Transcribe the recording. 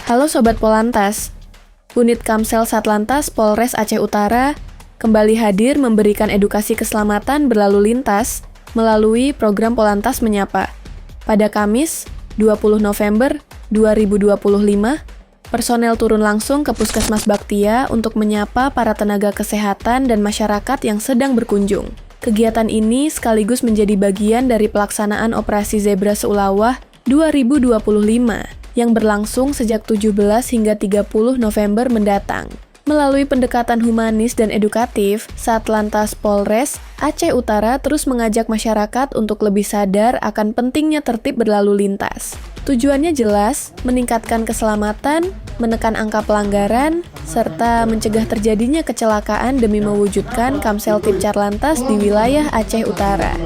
Halo Sobat Polantas, Unit Kamsel Satlantas Polres Aceh Utara kembali hadir memberikan edukasi keselamatan berlalu lintas melalui program Polantas Menyapa. Pada Kamis, 20 November 2025, personel turun langsung ke Puskesmas Baktia untuk menyapa para tenaga kesehatan dan masyarakat yang sedang berkunjung. Kegiatan ini sekaligus menjadi bagian dari pelaksanaan Operasi Zebra Seulawah 2025 yang berlangsung sejak 17 hingga 30 November mendatang. Melalui pendekatan humanis dan edukatif, Satlantas Polres Aceh Utara terus mengajak masyarakat untuk lebih sadar akan pentingnya tertib berlalu lintas. Tujuannya jelas, meningkatkan keselamatan, menekan angka pelanggaran, serta mencegah terjadinya kecelakaan demi mewujudkan Kamsel Tipcar Lantas di wilayah Aceh Utara.